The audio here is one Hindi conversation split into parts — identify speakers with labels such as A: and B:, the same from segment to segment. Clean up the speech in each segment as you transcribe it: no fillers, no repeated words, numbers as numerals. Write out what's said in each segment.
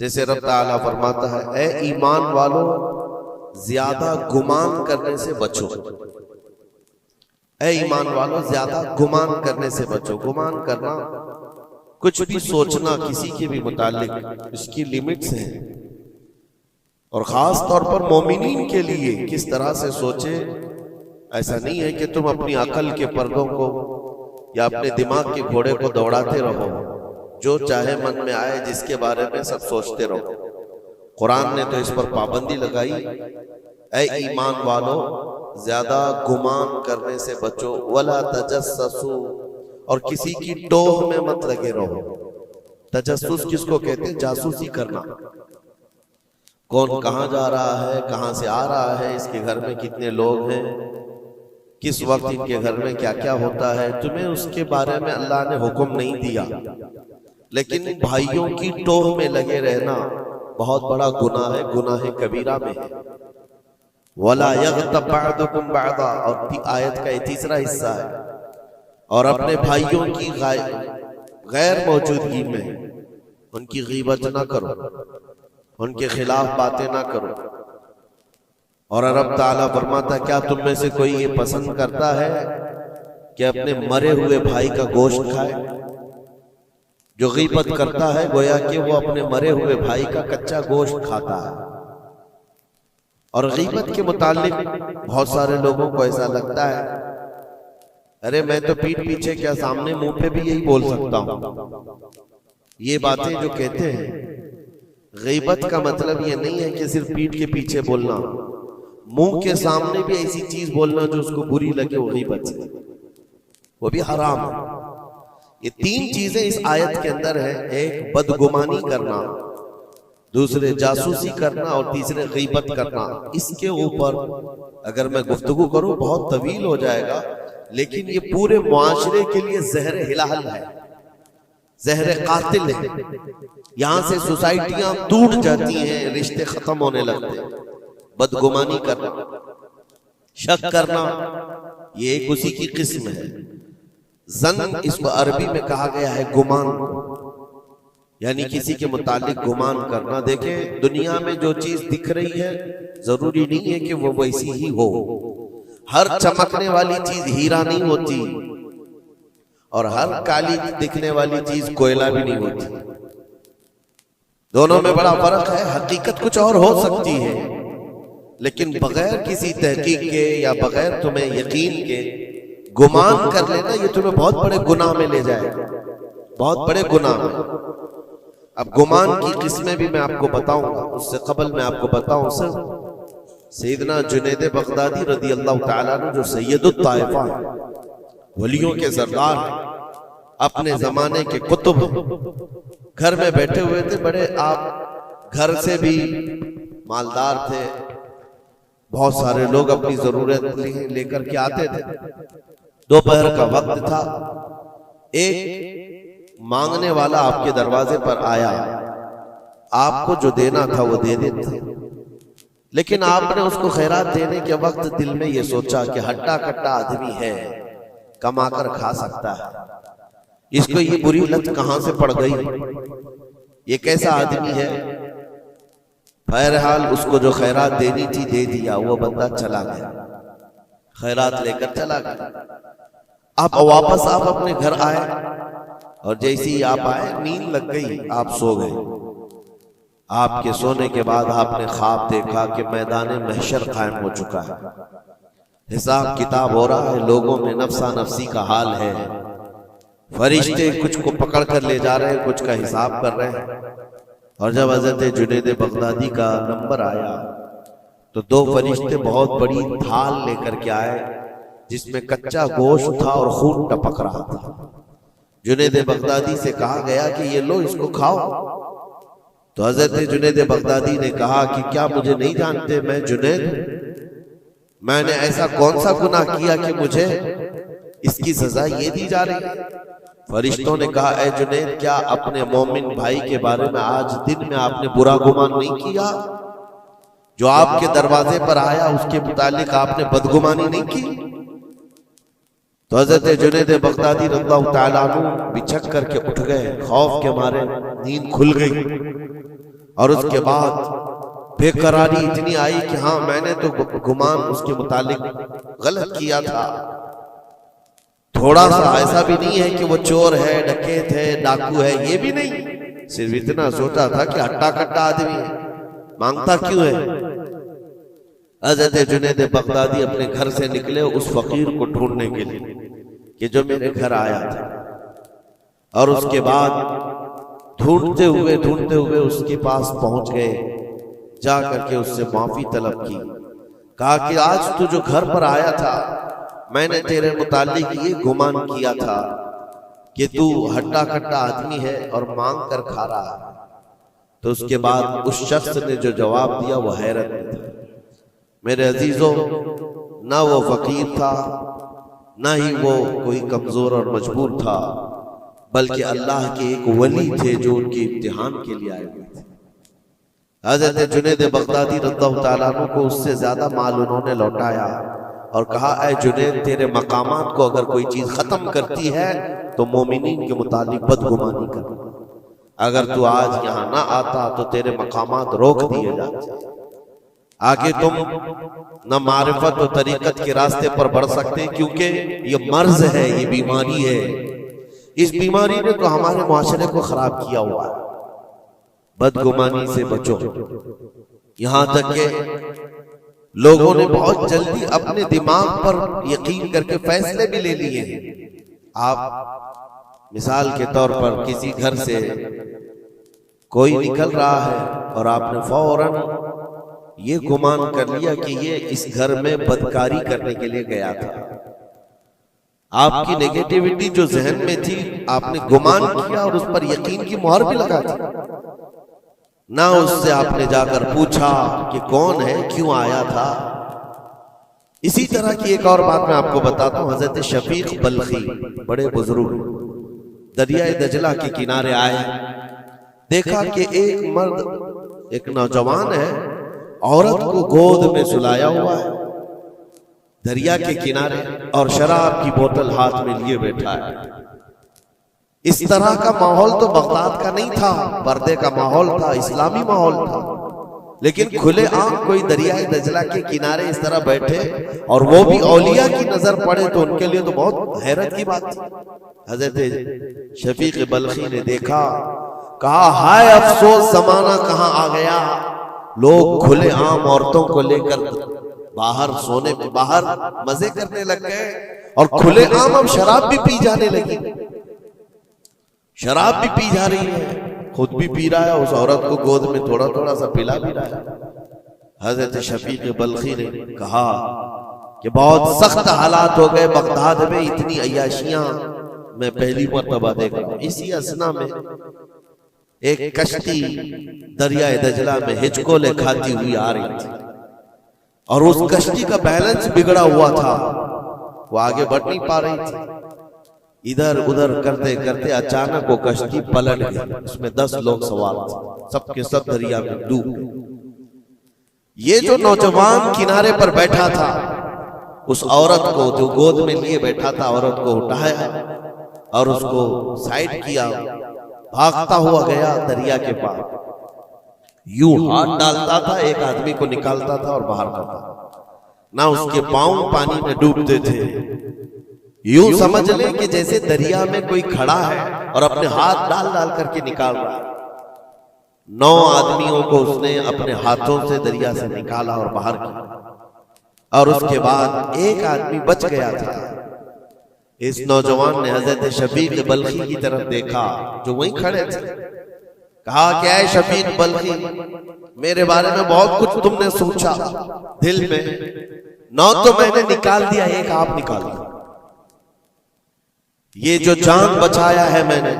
A: जैसे रब ताला फरमाता है, ए ईमान वालों ज्यादा गुमान करने से बचो। ए ईमान वालों ज्यादा गुमान करने से बचो। गुमान करना, कुछ भी सोचना किसी के भी मुतालिक, इसकी लिमिट्स हैं। और खास तौर पर मोमिनीन के लिए किस तरह से सोचे। ऐसा नहीं है कि तुम अपनी अकल के पर्दों को या अपने दिमाग के घोड़े को दौड़ाते रहो, जो चाहे मन में आए जिसके बारे में सब सोचते रहो। कुरान ने तो इस पर पाबंदी लगाई, ऐ ईमान वालों ज्यादा गुमान करने से बचो, वला तजस्ससु, और किसी की टोह में मत लगे रहो। तजस्सुस किसको कहते हैं? जासूसी करना। कौन कहां जा रहा है, कहां से आ रहा है, इसके घर में कितने लोग हैं, किस वक्त इनके घर में क्या क्या होता है, तुम्हें उसके बारे में अल्लाह ने हुक्म नहीं दिया। लेकिन भाइयों की टोह में लगे रहना बहुत बड़ा गुनाह है, गुनाह कबीरा में है। वला यग़्तब बअदुकुम बअदा, और आयत का तीसरा हिस्सा है, और अपने भाइयों की गैर मौजूदगी में उनकी गीबत ना करो, उनके खिलाफ बातें ना करो। और रब ताला फरमाता, क्या तुम में से कोई ये पसंद करता है कि अपने मरे हुए भाई का गोश्त खाए? जो गीबत करता है गोया कि वो अपने मरे हुए भाई का कच्चा गोश्त खाता है। और गीबत के मुतालिक बहुत सारे लोगों को ऐसा लगता है, अरे मैं तो पीठ पीछे क्या सामने मुंह पे भी यही बोल सकता हूं। ये बातें जो कहते हैं, गीबत का मतलब ये नहीं है कि सिर्फ पीठ के पीछे बोलना, मुंह के सामने भी ऐसी चीज बोलना जो उसको बुरी लगे, वो गीबत है, वो भी हराम है। ये तीन चीजें इस आयत के अंदर है। एक बदगुमानी करना, दूसरे जासूसी करना, और तीसरे गीबत करना। इसके ऊपर अगर मैं गुफ्तगू करूं बहुत तवील हो जाएगा, लेकिन ये पूरे मुआशरे के लिए जहर हिलाल है, जहर कातिल है। यहां से सोसाइटियां टूट जाती हैं, रिश्ते खत्म होने लगते हैं। बदगुमानी करना, शक करना, ये एक उसी की किस्म है। जन इसको अरबी में कहा गया है गुमान, यानी किसी के मुतालिक गुमान करना। देखें, दुनिया में जो चीज दिख रही है जरूरी नहीं है कि वो वैसी ही हो। हर चमकने वाली चीज हीरा नहीं होती, और हर काली दिखने वाली चीज कोयला भी नहीं होती। दोनों में बड़ा फर्क है। हकीकत कुछ और हो सकती है, लेकिन बगैर किसी तहकीक के या बगैर तुम्हें यकीन के गुमान कर लेना, ये तुम्हें बहुत बड़े गुनाह में ले जाएगा, बहुत बड़े गुनाह में। अब गुमान की किस्में भी मैं आपको बताऊंगा, उससे कबल मैं आपको बताऊं सर, सैयदना जुनैद बगदादी रदी अल्लाह ताला अन्हु, जो सैयदुत ताइफा है, वलियों के सरदार हैं, अपने जमाने के कुतुब, घर में बैठे हुए थे। बड़े आप घर से भी मालदार थे, बहुत सारे लोग अपनी जरूरत लेकर के आते थे। दोपहर का वक्त था, एक मांगने वाला आपके दरवाजे पर आया। आपको जो देना था वो दे देते, लेकिन आपने उसको खैरात देने के वक्त दिल में ये सोचा कि हट्टा कट्टा आदमी है, कमाकर खा सकता है, इसको ये बुरी लत कहां से पड़ गई, ये कैसा आदमी है। बहरहाल उसको जो खैरात देनी थी दे दिया, वो बंदा चला गया, खैरात लेकर चला गया। अब वापस आप अपने घर आए, और जैसे ही आप आए नींद लग गई, आप सो गए। आपके सोने के बाद आपने ख्वाब देखा कि मैदान महशर कायम हो चुका है, हिसाब किताब हो रहा है, लोगों में नफसा नफसी का हाल है, फरिश्ते कुछ को पकड़ कर ले जा रहे हैं, कुछ का हिसाब कर रहे हैं। और जब हज़रत जुनैद बगदादी का नंबर आया तो दो फरिश्ते बहुत बड़ी थाल लेकर के आए, जिसमें कच्चा गोश्त था और खून टपक रहा था। जुनैद बगदादी से कहा गया कि ये लो, इसको खाओ। तो हज़रत जुनैद बगदादी ने कहा कि क्या मुझे नहीं जानते, मैं जुनैद, मैंने ऐसा कौन सा गुनाह किया कि मुझे इसकी सजा ये दी जा रही है। फरिश्तों ने कहा, ऐ जुनैद, क्या अपने मोमिन भाई के बारे में आज दिन में आपने बुरा गुमान नहीं किया? जो आपके दरवाजे पर आया उसके मुतालिक आपने बदगुमानी नहीं की? तो हज़रत जुनैद बगदादी रज़ियल्लाहु ताला अन्हु बिछक करके उठ गए, खौफ के मारे नींद खुल गई। और उसके बाद बेकरारी इतनी आई कि हाँ मैंने तो गुमान उसके मुतालिक गलत किया था। थोड़ा सा ऐसा भी नहीं है कि वो चोर है, डकैत है, डाकू है, ये भी नहीं, सिर्फ इतना सोचा था कि हट्टा कट्टा आदमी है, मांगता क्यों है। हज़रत जुनैद बगदादी अपने घर से निकले उस फकीर को ढूंढने के लिए कि जो मेरे घर आया था, और उसके बाद ढूंढते हुए उसके पास पहुंच गए। जा करके उससे माफी तलब की, कहा कि आज तू जो घर पर आया था मैंने तेरे मुतालिक ये गुमान किया था कि तू हट्टा कट्टा आदमी है और मांग कर खा रहा है। तो उसके बाद उस शख्स ने जो जवाब दिया वो हैरत में था। मेरे अजीजों, ना वो फकीर था, ना ही वो कोई कमजोर और मजबूर था, बल्कि अल्लाह के एक वली थे जो उनके इम्तिहान के लिए आए हुए थे। हज़रत जुनैद बगदादी रज़ियल्लाहु ताला अन्हु को उससे ज्यादा माल उन्होंने लौटाया और कहा, ऐ जुनैद, तेरे मकामात को अगर कोई चीज खत्म करती है तो मोमिनीन के मुतालिक बदगुमानी कर। अगर तू आज यहाँ ना आता तो तेरे मकामात रोक दिए जाते। आगे तुम न मारिफत और तरीकत के रास्ते पर बढ़ सकते, क्योंकि ये मर्ज है, ये बीमारी है। इस बीमारी ने तो हमारे मुआशरे को खराब किया हुआ है। बदगुमानी से बचो। यहां तक के लोगों ने बहुत जल्दी अपने दिमाग पर यकीन करके फैसले भी ले लिए हैं। आप मिसाल के तौर पर किसी घर से कोई निकल रहा है और आपने फौरन ये गुमान कर लिया कि ये इस घर में बदकारी करने के लिए गया था। आपकी नेगेटिविटी जो जहन में थी आपने गुमान किया और उस पर यकीन की मोहर भी लगा दी। ना उससे आपने जाकर पूछा कि कौन है, क्यों आया था। इसी तरह की एक और बात मैं आपको बताता हूं। हजरत शफीक बल्खी, बड़े बुजुर्ग, दरियाए दजला के किनारे आए, देखा कि एक मर्द, एक नौजवान है, औरत को गोद में सुलाया हुआ है दरिया के किनारे और शराब की बोतल हाथ में लिए बैठा है। इस तरह का माहौल तो बगदाद का नहीं था, पर्दे का माहौल था, इस्लामी माहौल था। लेकिन खुले आम कोई दरियाए दजला के किनारे इस तरह बैठे और वो भी औलिया की नजर पड़े तो उनके लिए तो बहुत हैरत की बात थी। हजरत शफीक बल्खी ने देखा, कहा, हाय अफसोस, जमाना कहां आ गया। लोग खुले आम औरतों को लेकर बाहर सोने में बाहर मजे करने लग गए और खुले आम अब शराब भी पी जाने लगी। शराब भी पी जा रही है, खुद भी पी रहा है, उस औरत को गोद में थोड़ा थोड़ा सा पिला भी रहा है। हजरत शफीक बल्खी ने कहा कि बहुत सख्त हालात हो गए बगदाद में, इतनी अय्याशियां मैं पहली मर्तबा देख रहा हूं। इसी असना में एक कश्ती दरियाए दजला में हिचकोले खाती हुई आ रही थी और उस कश्ती का बैलेंस बिगड़ा हुआ था, वो आगे बढ़ नहीं पा रही थी। इधर उधर करते करते अचानक वो कश्ती पलट गई, उसमें 10 लोग सवार थे, सबके सब दरिया में डूब गए। ये जो नौजवान किनारे पर बैठा था, उस औरत को जो गोद में लिए बैठा था, औरत को उठाया और उसको साइड किया, भागता हुआ गया दरिया के पार। यूं हाथ डालता था, एक आदमी को निकालता था और बाहर करता, ना उसके पांव पानी में डूबते थे। यूं समझ ले कि जैसे दरिया में कोई खड़ा है और अपने हाथ डाल डाल करके निकाल रहा है। 9 आदमियों को उसने अपने हाथों से दरिया से निकाला और बाहर किया और उसके बाद एक आदमी बच गया था। इस नौजवान ने हजरत शफीक बल्खी की तरफ देखा जो वहीं खड़े थे, कहा, क्या है शफीक बल्खी, मेरे बारे में बहुत कुछ तुमने सोचा दिल में, 9 तो मैंने निकाल दिया, एक आप निकाल दिया। ये जो जान बचाया है मैंने,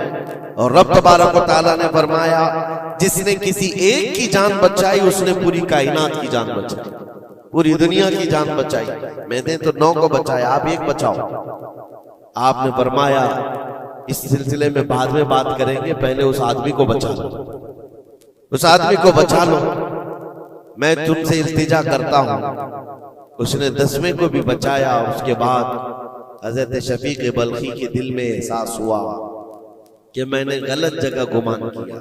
A: और रब तबारक व तआला ने फरमाया जिसने किसी एक की जान बचाई उसने पूरी कायनात की जान बचाई, पूरी दुनिया की जान बचाई। मैंने तो 9 को बचाया, आप एक बचाओ। आपने फरमाया इस सिलसिले में बाद में बात करेंगे, पहले उस आदमी को बचा लो, उस आदमी को बचा लो, मैं तुमसे इल्तिजा करता हूं। उसने 10वें को भी बचाया। उसके बाद हजरत शफीक बल्खी के दिल में एहसास हुआ कि मैंने गलत जगह गुमान किया।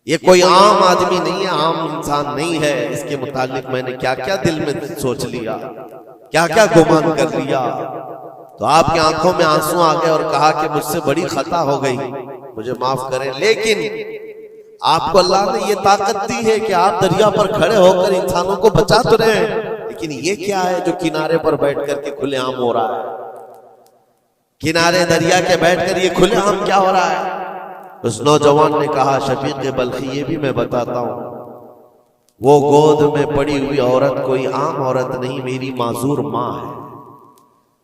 A: ये कोई आम आदमी नहीं है, आम इंसान नहीं है। इसके मुतालिक मैंने क्या क्या दिल में सोच लिया, क्या क्या गुमान कर लिया। तो आपकी आंखों में आंसू आ गए और कहा कि मुझसे बड़ी खता हो गई, मुझे माफ करें। लेकिन आपको अल्लाह ने ये ताकत दी है कि आप दरिया पर खड़े होकर इंसानों को बचा तो रहे हैं, लेकिन ये क्या है जो किनारे पर बैठ करके खुलेआम हो रहा है? किनारे दरिया के बैठकर ये खुलेआम क्या हो रहा है? उस नौजवान ने कहा, शफीक बल्खी, ये भी मैं बताता हूं, वो गोद में पड़ी हुई औरत कोई आम औरत नहीं, मेरी माजूर माँ है,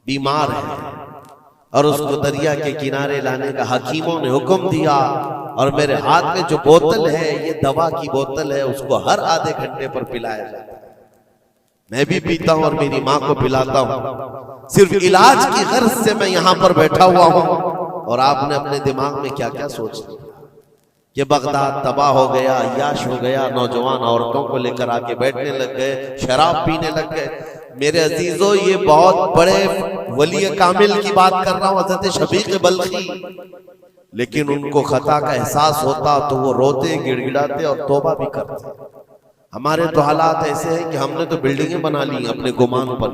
A: बीमार है, और उसको दरिया के किनारे लाने का हकीमों ने हुक्म दिया। और मेरे हाथ में जो बोतल है ये दवा की बोतल है, उसको हर आधे घंटे पर पिलाया जाता है। मैं भी पीता हूं और मेरी माँ को पिलाता हूं। सिर्फ इलाज की गर्ज से मैं यहां पर बैठा हुआ हूं। और आपने अपने दिमाग में क्या क्या सोच लिया कि बगदाद तबाह हो गया, अय्याश हो गया, नौजवान औरतों को लेकर आके बैठने लग गए, शराब पीने लग गए। मेरे अजीजों, ये बहुत बड़े वली कामिल की बात कर रहा हूं, हज़रत शफीक बल्खी। लेकिन उनको खता का एहसास होता तो वो रोते, गिड़गिड़ाते और तौबा भी करते। हमारे तो हालात ऐसे हैं कि हमने तो बिल्डिंगें बना ली अपने गुमान पर,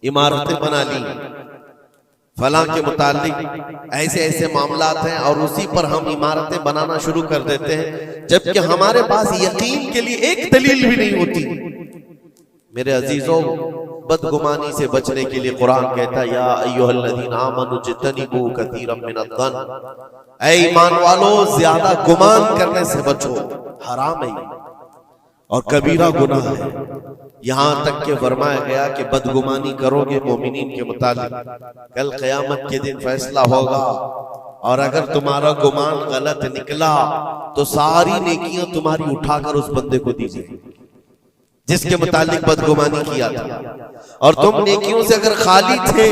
A: इमारतें बना ली, फलां के मुतालिक ऐसे ऐसे मामलात हैं, और उसी पर हम इमारतें बनाना शुरू कर देते हैं, जबकि हमारे पास यकीन के लिए एक दलील भी नहीं होती। मेरे अजीजों, बदगुमानी से बचने के लिए कुरान कहता है, या अय्युहल्लज़ीना आमनू इज्तनिबू कसीरम मिनज़्ज़न, ऐ ईमान वालों, ज्यादा गुमान करने से बचो, हराम है और कबीरा गुनाह है। यहां तक के फरमाया गया कि बदगुमानी करोगे मोमिनीन के मुतालिक, कल क़यामत के दिन फैसला होगा, और अगर तुम्हारा गुमान गलत निकला तो सारी नेकियां तुम्हारी उठाकर उस बंदे को दी जाएगी जिसके मुतालिक बदगुमानी किया था। और तुम नेकियों से अगर खाली थे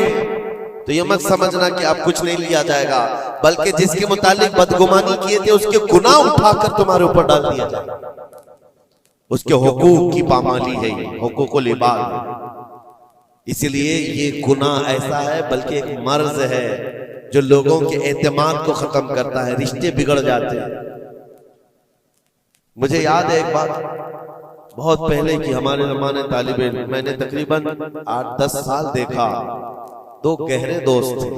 A: तो ये मत समझना कि अब कुछ नहीं लिया जाएगा, बल्कि जिसके मुतालिक बदगुमानी किए थे उसके गुनाह उठाकर तुम्हारे ऊपर डाल दिया जाएगा। उसके हुकूक की पामाली है, ये हुकूकुल इबाद। इसलिए ये गुनाह ऐसा है, बल्कि एक मर्ज है जो लोगों के एतमाद को खत्म करता है, रिश्ते बिगड़ जाते हैं। मुझे याद है एक बात बहुत पहले की, हमारे जमाने तालिब इल्म, मैंने तकरीबन 8-10 साल देखा, दो गहरे दोस्त थे,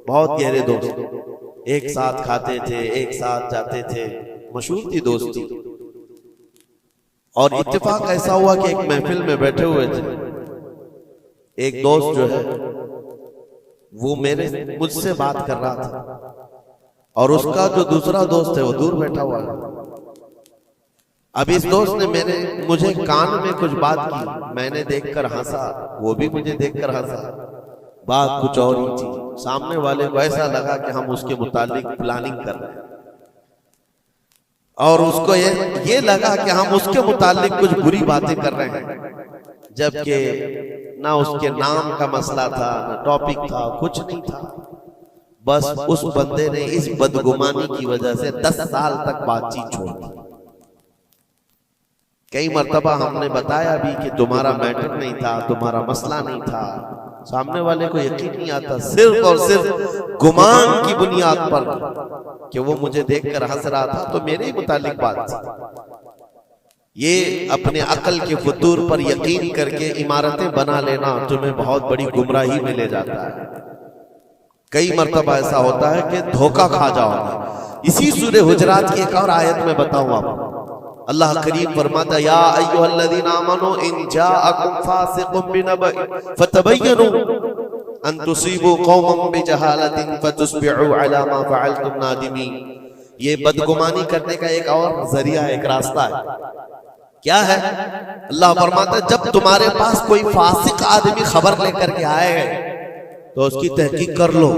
A: बहुत गहरे दोस्त, एक साथ खाते थे, एक साथ जाते थे, मशहूर थी दोस्ती। और इत्तेफाक ऐसा हुआ कि एक महफिल में बैठे हुए थे, एक दोस्त जो है वो मुझसे बात कर रहा था, और उसका जो दूसरा दोस्त है वो दूर बैठा हुआ है। अब इस दोस्त ने मुझे कान में कुछ बात की, मैंने देखकर हंसा, वो भी मुझे देखकर हंसा, बात कुछ और ही थी। सामने वाले को ऐसा लगा कि हम उसके मुतालिक प्लानिंग कर रहे हैं, और उसको ये लगा कि हम उसके मुतालिक कुछ बुरी बातें कर रहे हैं, जबकि ना उसके नाम का मसला था, ना टॉपिक था, कुछ नहीं था। बस उस बंदे ने इस बदगुमानी की वजह से 10 साल तक बातचीत छोड़ दी। कई मर्तबा हमने बताया भी कि तुम्हारा मैटर नहीं था, तुम्हारा मसला नहीं था, सामने वाले को यकीन नहीं आता, सिर्फ और सिर्फ गुमान की बुनियाद पर कि वो मुझे देखकर हंस रहा था तो मेरे ही मुतालिक बात थी। ये अपने अकल के फतूर पर यकीन करके इमारतें बना लेना तुम्हें बहुत बड़ी गुमराही में ले जाता है। कई मर्तबा ऐसा होता है कि धोखा खा जाओगे। इसी सूरह हुजरात की एक और आयत में बताऊं आपको, अल्लाह करीम फरमाता, या अय्युहल्लज़ीना आमनू इन जाअकुम फासिकुम बिनबइन फतबय्यनु अन तुसीबू कौमन बिजहालतिन फतुस्बिहू अला मा फअलतुम नादिमीन। ये बदगुमानी करने का एक और जरिया, एक रास्ता है। क्या है? अल्लाह फरमाता, जब तुम्हारे पास कोई फासिक आदमी खबर लेकर के आए तो उसकी तहकीक कर लो।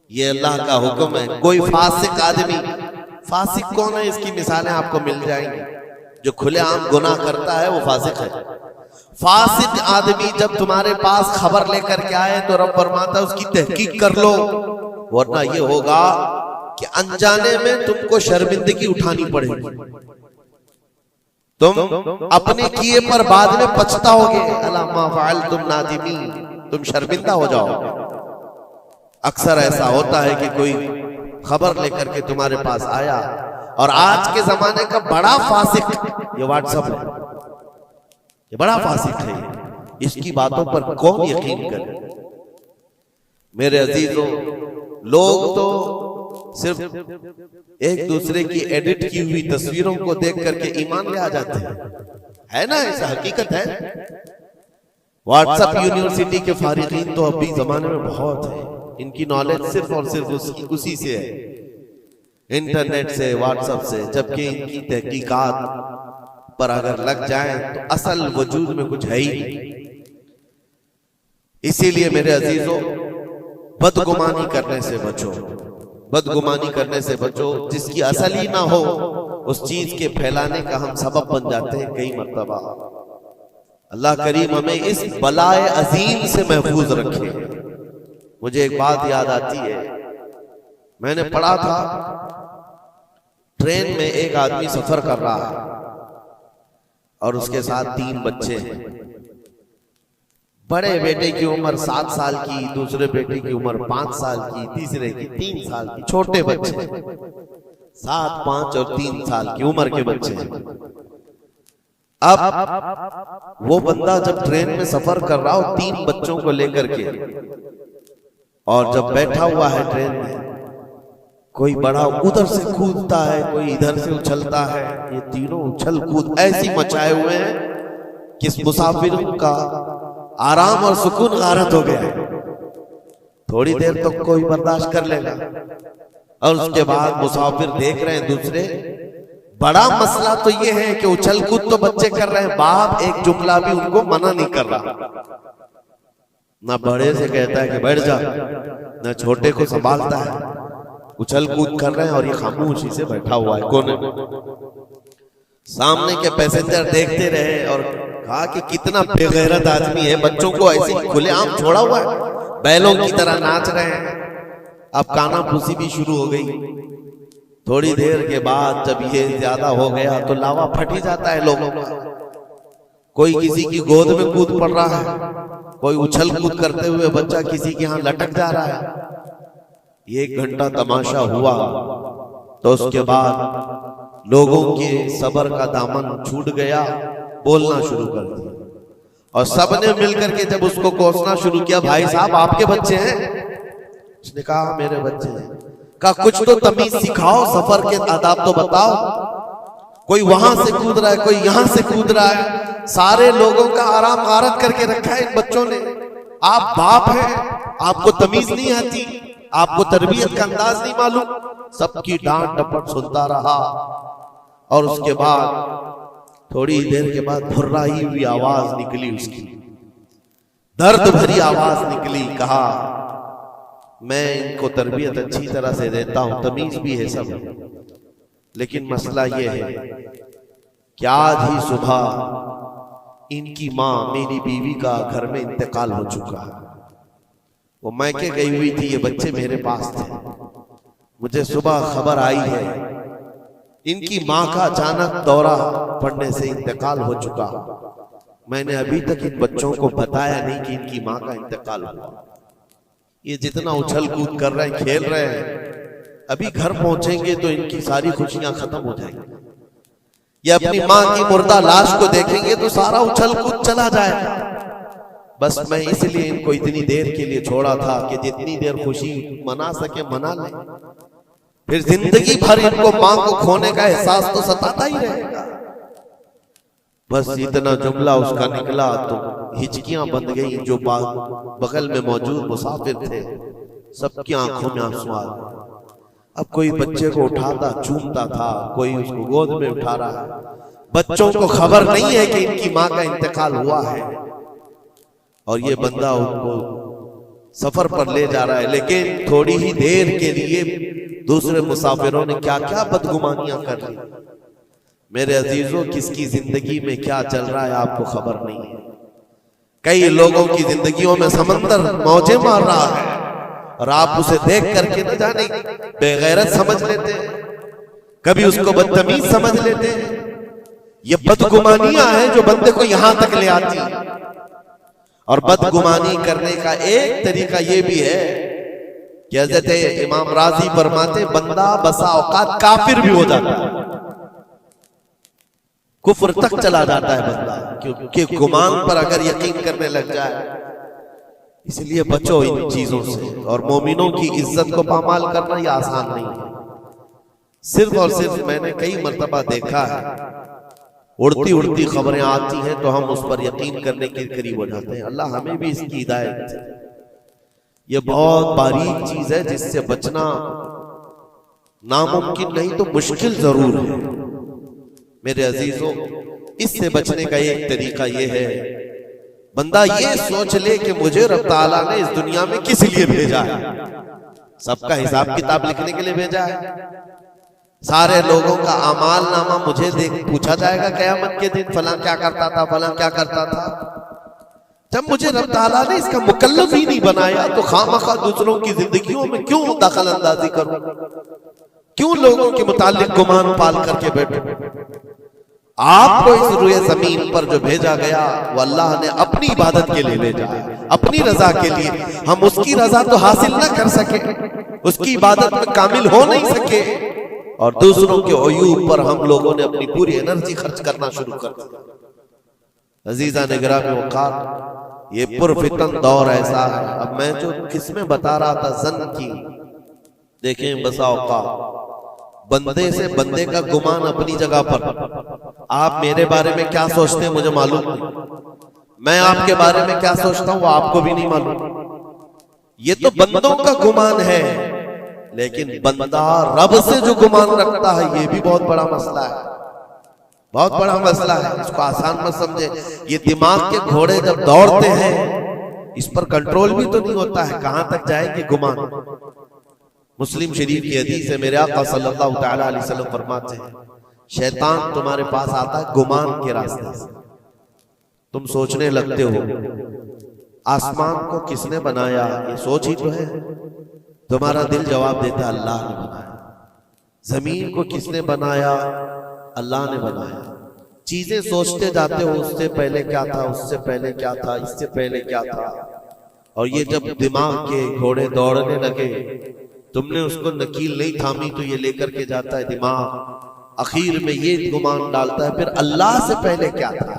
A: ये अल्लाह का हुक्म है। कोई फासिक आदमी, फासिक कौन है इसकी मिसालें आपको मिल जाएंगी। जो खुलेआम गुनाह करता है वो फासिक है। फासिक आदमी जब तुम्हारे पास खबर लेकर के आए तो रब फरमाता उसकी तहकीक कर लो, वरना ये होगा कि अनजाने में तुमको शर्मिंदगी उठानी पड़ेगी, तुम अपने किए पर बाद में पछताओगे। अला मा फअलतुम नादिमीन, तुम शर्मिंदा हो जाओगे। अक्सर ऐसा होता है कि कोई खबर लेकर के तुम्हारे पास आया और आज के जमाने का बड़ा फासिक ये व्हाट्सएप है, ये बड़ा फासिक है। इसकी बातों पर कौन यकीन करे? मेरे अजीजों, लोग तो सिर्फ एक दूसरे की एडिट की हुई तस्वीरों को देख करके ईमान ले आ जाते हैं, है ना? ऐसा हकीकत है। व्हाट्सएप यूनिवर्सिटी के फारिगीन तो अभी जमाने में बहुत है, इनकी नॉलेज सिर्फ और सिर्फ उसी से है, इंटरनेट से, व्हाट्सएप से। जबकि इनकी तहकीकात पर अगर लग जाए तो असल वजूद में कुछ है ही नहीं। इसीलिए मेरे अजीजों, बदगुमानी करने से बचो, बदगुमानी करने से बचो। जिसकी असल ही ना हो उस चीज के फैलाने का हम सबब बन जाते हैं कई मर्तबा। अल्लाह करीम हमें इस बलाए अजीम से महफूज रखे। मुझे एक बात याद आती है, मैंने पढ़ा था ट्रेन में एक आदमी सफर कर रहा है और उसके साथ 3 बच्चे हैं। बड़े बेटे की उम्र 7 साल की, दूसरे बेटे की उम्र 5 साल की, तीसरे की 3 साल की। छोटे बच्चे 7, 5 और 3 साल की उम्र के बच्चे हैं। अब वो बंदा जब ट्रेन में सफर कर रहा हो 3 बच्चों को लेकर के, और जब बैठा हुआ है ट्रेन में, कोई बड़ा उधर से कूदता है, कोई इधर से उछलता है। ये तीनों उछल कूद ऐसी मचाए हुए हैं कि इस मुसाफिर का आराम और सुकून गारत हो गया है। थोड़ी देर तो कोई बर्दाश्त कर लेगा, और उसके बाद मुसाफिर देख रहे हैं दूसरे। बड़ा मसला तो ये है कि उछल कूद तो बच्चे कर रहे हैं, बाप एक जुमला भी उनको मना नहीं कर रहा। ना बड़े से कहता है कि बैठ जा, ना छोटे को संभालता है। उछल कूद कर रहे हैं और ये खामोशी से बैठा हुआ है कोने में। सामने के पैसेंजर देखते रहे और कहा कि कितना बेगैरत आदमी है, बच्चों को ऐसे खुलेआम छोड़ा हुआ है, बैलों की तरह नाच रहे हैं। अब कानाफूसी भी शुरू हो गई। थोड़ी देर के बाद जब ये ज्यादा हो गया तो लावा फट ही जाता है लोगों का। कोई किसी की गोद में कूद पड़ रहा है, कोई उछल कूद करते हुए बच्चा किसी के यहाँ लटक जा रहा है। 1 घंटा तमाशा हुआ तो उसके बाद लोगों के सब्र का दामन छूट गया, बोलना शुरू कर दिया। और सबने मिलकर के जब उसको कोसना शुरू किया, भाई साहब आपके बच्चे हैं? उसने कहा मेरे बच्चे हैं। कहा कुछ तो तमीज सिखाओ, सफर के आदाब तो बताओ। कोई वहां से कूद रहा है, कोई यहां से कूद रहा है, सारे लोगों का आराम गारत करके रखा है इन बच्चों ने। आप बाप हैं, आपको तमीज नहीं आती, आपको तरबियत का अंदाज नहीं मालूम। सबकी डांट डपट सुनता रहा और उसके बाद थोड़ी देर के बाद भुर्राई हुई आवाज निकली, उसकी दर्द भरी आवाज निकली। कहा मैं इनको तरबियत अच्छी तरह से देता हूं, तमीज भी है सब, लेकिन मसला यह है कि आज ही सुबह इनकी माँ मेरी बीवी का घर में इंतकाल हो चुका है। वो मैके गई हुई थी, ये बच्चे मेरे पास थे। मुझे सुबह खबर आई है इनकी माँ का अचानक दौरा पड़ने से इंतकाल हो चुका। मैंने अभी तक इन बच्चों को बताया नहीं कि इनकी माँ का इंतकाल हुआ। ये जितना उछल कूद कर रहे हैं, खेल रहे हैं, अभी घर पहुंचेंगे तो इनकी सारी खुशियां खत्म हो जाएंगी। ये अपनी माँ की मुर्दा लाश को देखेंगे तो सारा उछल कूद चला जाएगा। बस मैं इसलिए इनको इतनी देर के लिए छोड़ा था कि जितनी देर खुशी मना सके मना ले, फिर जिंदगी भर इनको मां को खोने का एहसास तो सताता ही रहेगा। बस इतना जुमला उसका निकला तो हिचकियां बंद गई। जो बगल में मौजूद मुसाफिर थे सबकी आंखों में आंसू आ गए। अब कोई बच्चे को उठाता चूमता था, कोई उसको गोद में उठा रहा है। बच्चों को खबर नहीं है कि इनकी मां का इंतकाल हुआ है और ये बंदा उनको सफर पर ले जा रहा है। लेकिन थोड़ी ही देर के लिए दूसरे मुसाफिरों ने क्या क्या बदगुमानियां कर ली। मेरे अजीजों, किसकी जिंदगी में क्या चल रहा है आपको खबर नहीं है। कई लोगों की जिंदगियों में समंदर मौजें मार रहा है और आप उसे देख करके न जाने बेगैरत समझ लेते हैं, कभी उसको बदतमीज समझ लेते हैं। ये बदगुमानियां हैं जो बंदे को यहां तक ले आती है। और बदगुमानी करने का एक तरीका यह भी है कि हज़रत इमाम राजी फरमाते बंदा बसा औकात काफिर भी हो जाता है, कुफ्र तक चला जाता है बंदा, क्योंकि गुमान पर अगर यकीन करने लग जाए। इसलिए बचो इन चीजों से। और मोमिनों की इज्जत को पामाल करना ये आसान नहीं है। सिर्फ और सिर्फ मैंने कई मर्तबा देखा है, उड़ती उड़ती खबरें आती हैं तो हम उस पर यकीन करने के करीब हो जाते हैं। अल्लाह हमें भी इसकी हिदायत दे। ये बहुत बारीक चीज है जिससे बचना नामुमकिन नहीं तो मुश्किल जरूर है। मेरे अजीजों, इससे बचने का एक तरीका ये है, बंदा ये सोच ले कि मुझे रब ताला ने इस दुनिया में किस लिए भेजा है। सबका हिसाब किताब लिखने के लिए भेजा है। सारे लोगों का अमाल नामा मुझे देख पूछा जाएगा क़यामत के दिन, फलां क्या करता था, फलां क्या करता था। जब मुझे रब ताला ने इसका मुकल्लफ ही नहीं बनाया तो खामखा दूसरों की जिंदगियों में क्यों दखल अंदाजी करूं, क्यों लोगों के मुतालिक गुमान पाल करके बैठूं। आपको इस रुए जमीन पर जो भेजा गया वो अल्लाह ने अपनी इबादत के लिए भेजा है, अपनी रजा के लिए। हम उसकी रजा तो हासिल ना कर सके, उसकी इबादत में कामिल हो नहीं सके, और दूसरों के अयूब पर हम लोगों ने अपनी पूरी एनर्जी खर्च करना शुरू कर दिया। अजीजा निगरानी वक़ार, ये पुरफितन दौर ऐसा है। अब मैं जो किस्में बता रहा था जन की, देखें बसा औकात बंदे से बंदे का गुमान अपनी जगह पर। आप मेरे बारे में क्या सोचते हैं मुझे मालूम नहीं, मैं आपके बारे में क्या सोचता हूं वो आपको भी नहीं मालूम। ये तो बंदों का गुमान है, लेकिन बंदा रब से जो गुमान रखता है ये भी बहुत बड़ा मसला है, बहुत बड़ा मसला है। इसको आसान मत समझे। ये दिमाग के घोड़े जब दौड़ते हैं इस पर कंट्रोल भी तो नहीं होता है, कहां तक जाएंगे गुमान। मुस्लिम शरीफ की हदीस है, मेरे आका सल्लल्लाहु तआला अलैहि वसल्लम फरमाते हैं, शैतान तुम्हारे पास आता है गुमान के रास्ते से। तुम सोचने लगते हो आसमान को किसने बनाया, ये सोच ही तो है। तुम्हारा दिल जवाब देता है अल्लाह ने बनाया। जमीन को किसने बनाया, अल्लाह ने बनाया। चीजें सोचते जाते हो उससे पहले क्या था, उससे पहले क्या था, इससे पहले क्या था। और ये जब दिमाग के घोड़े दौड़ने लगे, तुमने उसको नकील नहीं थामी तो ये लेकर के जाता है दिमाग। आखिर में ये गुमान डालता है फिर अल्लाह से पहले क्या था,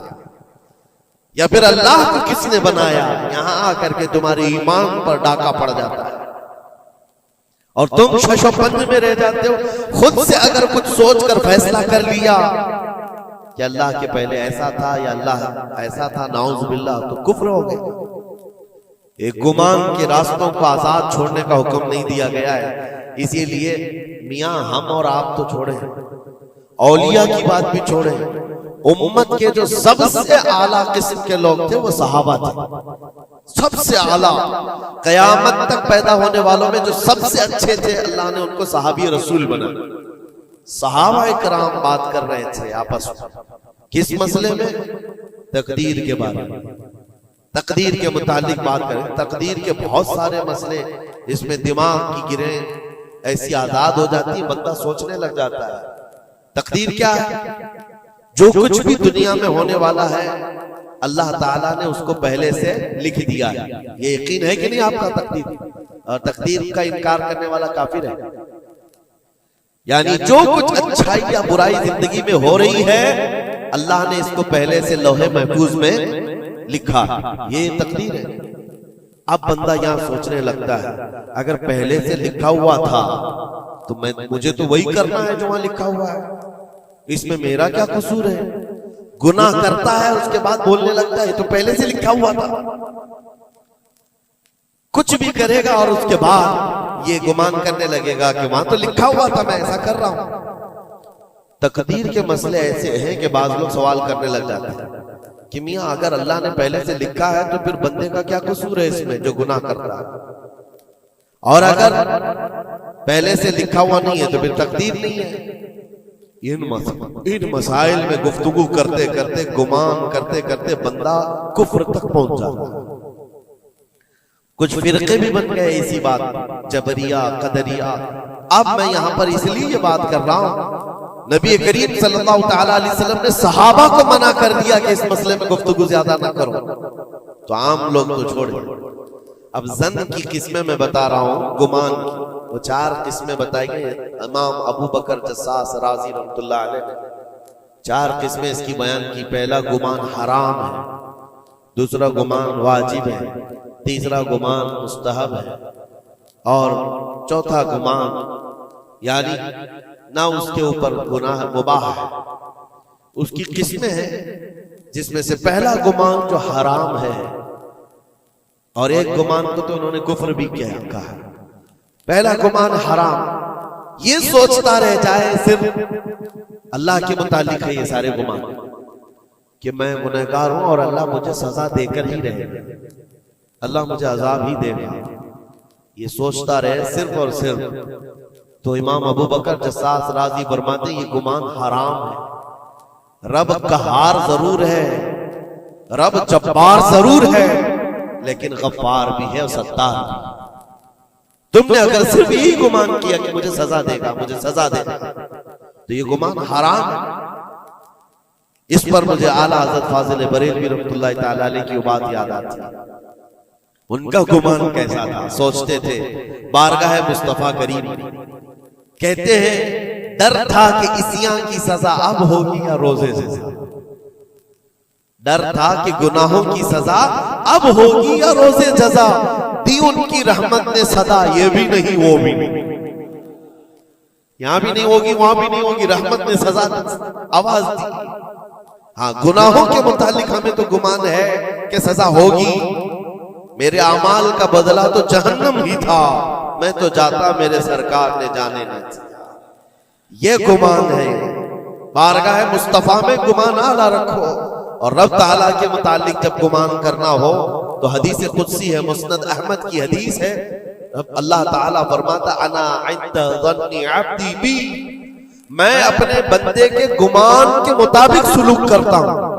A: या फिर अल्लाह को किसने बनाया। यहां आकर के तुम्हारे ईमान पर डाका पड़ जाता है और तुम शशोपंज में रह जाते हो। खुद से अगर कुछ सोचकर फैसला कर लिया कि अल्लाह के पहले ऐसा था या अल्लाह ऐसा था, नाउज़ बिल्लाह, तो कुफ्र हो गया। एक गुमान के रास्तों को आजाद छोड़ने का हुक्म नहीं दिया गया है। इसीलिए मियां हम और आप तो छोड़े, औलिया की बात भी छोड़े, उम्मत के जो सबसे आला किस्म के लोग थे वो सहाबा थे। सबसे आला, कयामत तक पैदा होने वालों में जो सबसे अच्छे थे अल्लाह ने उनको सहाबी रसूल बनाया। सहाबा इकराम बात कर रहे थे आपस में किस मसले में, तकदीर के बारे में, तकदीर के मुतालिक बात करें। तकदीर के बहुत सारे मसले इसमें दिमाग की गिरें ऐसी आजाद हो जाती है, बंदा सोचने लग जाता है। तकदीर क्या है, जो कुछ भी दुनिया में होने वाला है अल्लाह ताला ने उसको पहले से लिख दिया है। ये यकीन है कि नहीं आपका तकदीर? और तकदीर का इनकार करने वाला काफिर है। यानी जो कुछ अच्छाई या बुराई जिंदगी में हो रही है अल्लाह ने इसको पहले से लौहे महफूज में लिखा, ये तकदीर है। अब बंदा यहां सोचने लगता है अगर पहले से लिखा हुआ था तो मुझे तो वही करना है जो वहां लिखा हुआ है, इसमें मेरा क्या कसूर है। गुनाह करता है उसके बाद बोलने लगता है तो पहले से लिखा हुआ था। कुछ भी करेगा और उसके बाद ये गुमान करने लगेगा कि वहां तो लिखा हुआ था, मैं ऐसा कर रहा हूं। तकदीर के मसले ऐसे हैं कि बाज लोग सवाल करने लग जाते हैं कि मियां अगर अल्लाह ने पहले से लिखा है तो फिर बंदे का क्या कसूर है इसमें जो गुनाह कर रहा है, और अगर पहले से लिखा हुआ नहीं है तो फिर तकदीर नहीं है। इन मसाइल में गुफ्तगू करते करते, गुमान करते करते बंदा कुफ्र तक पहुंच जाता है। कुछ फिरके भी बन गए इसी बात, जबरिया, कदरिया। अब मैं यहां पर इसलिए ये बात कर रहा हूं, नबी करीम सल्लल्लाहु तआला अलैहि वसल्लम ने सहाबा को मना कर दिया कि इस मसले में गुफ्तगू ज्यादा ना करो, तो आम लोग तो छोड़े। अब जन की किस्में मैं बता रहा हूं, गुमान की वो 4 किस्में बताई गई। इमाम अबू बकर जस्सास राजी रहमतुल्लाह अलैह ने 4 किस्में इसकी बयान की। पहला गुमान हराम है, दूसरा गुमान वाजिब है, तीसरा गुमान मुस्तहब है, और चौथा गुमान यानी ना उसके ऊपर गुनाह मुबाह है। उसकी किस्में हैं जिसमें से पहला गुमान जो हराम है, और एक गुमान को तो उन्होंने कुफ्र भी कहा। पहला गुमान हराम, ये सोचता रह जाए सिर्फ अल्लाह के मुतालिक है ये सारे गुमान कि मैं गुनहगार हूं और अल्लाह मुझे सजा देकर ही रहेगा, अल्लाह मुझे अजाब ही देगा, ये सोचता रहे सिर्फ और सिर्फ, तो इमाम अबू बकर जस्सास राजी फरमाते ये गुमान हराम है। रब कहार जरूर है, रब जब्बार जरूर है, लेकिन गफ्फार भी है और सत्तार भी। तुमने अगर सिर्फ यही गुमान किया कि मुझे सजा देगा, मुझे सजा देगा, तो ये गुमान हराम है। इस पर मुझे आला हज़रत फाजिल बरेलवी रहमतुल्लाह तआला अलैह की बात याद आती है। उनका गुमान कैसा था? सोचते थे बारगाह मुस्तफा करीम, कहते हैं डर था कि इसियां की सजा अब होगी या रोजे से। डर था कि गुनाहों की सजा अब होगी या रोजे जजा, दी उनकी रहमत ने सदा, ये भी नहीं वो भी नहीं, यहां भी नहीं होगी वहां भी नहीं होगी, रहमत ने सजा आवाज दी। हाँ, गुनाहों के मुतालिक हमें तो गुमान है कि सजा होगी। मेरे अमाल का बदला तो जहन्नम ही था, मैं तो जाता मेरे सरकार ने जाने न दिया। ये गुमान है। बारगाह मुस्तफा में गुमान आला रखो, और रब ताला के मुतालिक जब गुमान करना हो तो हदीस कुदसी है, मुस्नद अहमद की हदीस है। अल्लाह ताला फरमाता अना इंद ज़न्नी अब्दी बी, मैं अपने बंदे के गुमान के मुताबिक सुलूक करता हूं।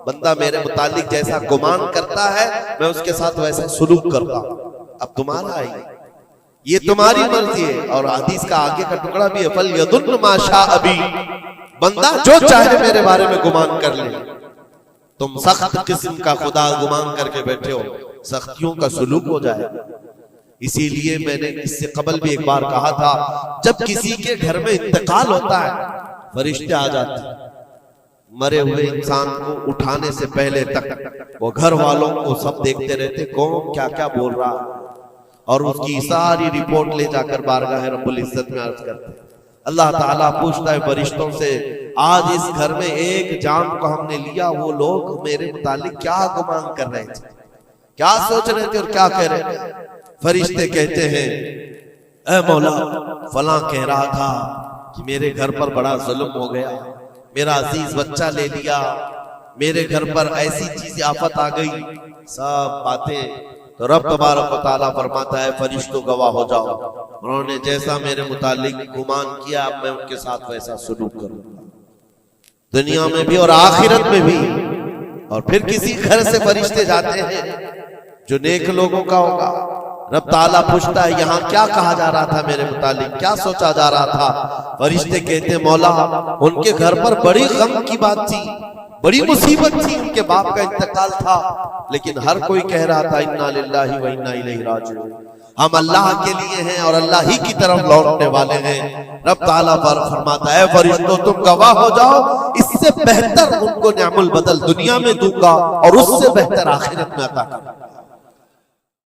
A: बंदा मेरे मुतालिक जैसा गुमान करता है मैं उसके साथ वैसा सुलूक करता हूं। अब तुम्हारा है, ये तुम्हारी मर्जी है। और हदीस का आगे का टुकड़ा भी है, फल यदुन मा शाअ बी, बंदा जो चाहे मेरे बारे में गुमान कर ले। तुम सख्त किस्म का खुदा गुमान करके बैठे हो, सख्तियों का सुलूक हो जाए। इसीलिए मैंने इससे कबल भी एक बार कहा था, जब किसी के घर में इंतकाल होता है, फरिश्ते आ जाते हैं, मरे हुए इंसान को उठाने से पहले तक वो घर वालों को सब देखते रहते, कौन क्या क्या बोल रहा, और उसकी सारी रिपोर्ट ले जाकर बारगाह रब्बुल इज्जत में अर्ज करते हैं। अल्लाह ताला पूछता है फरिश्तों से, आज इस घर में एक जान को हमने लिया, वो लोग मेरे मुतालिक क्या गुमान कर रहे थे, क्या सोच रहे थे और क्या कह रहे थे? फरिश्ते कहते हैं, ऐ मौला फलां कह रहा था कि मेरे घर पर बड़ा जुल्म हो गया, मेरा अजीज बच्चा ले लिया, मेरे घर पर ऐसी चीज आफत आ गई, सब बातें। तो रब तबारक व तआला फरमाता है, फरिश्तों गवाह हो जाओ, उन्होंने जैसा मेरे मुतालिक गुमान किया, अब मैं उनके साथ वैसा सलूक करूंगा, दुनिया में भी और आखिरत में भी। और फिर किसी घर से फरिश्ते जाते हैं जो नेक लोगों का होगा, रब ताला पूछता है, यहाँ क्या कहा जा रहा था मेरे मुतालिक, क्या सोचा जा रहा था? फरिश्ते कहते, मौला उनके घर पर बड़ी गम की बात थी, बड़ी मुसीबत थी, उनके बाप का इंतकाल था, लेकिन हर कोई कह रहा था इन्ना लिल्लाहि व इन्ना इलैहि राजिऊन, हम अल्लाह के लिए हैं और अल्लाह ही की तरफ लौटने वाले हैं। रब ताला पर फरमाता है, फरिश्तों तुम गवाह हो जाओ, इससे बेहतर उनको निअमुल बदल दुनिया में दूंगा और उससे बेहतर आखिरत में अता करूंगा।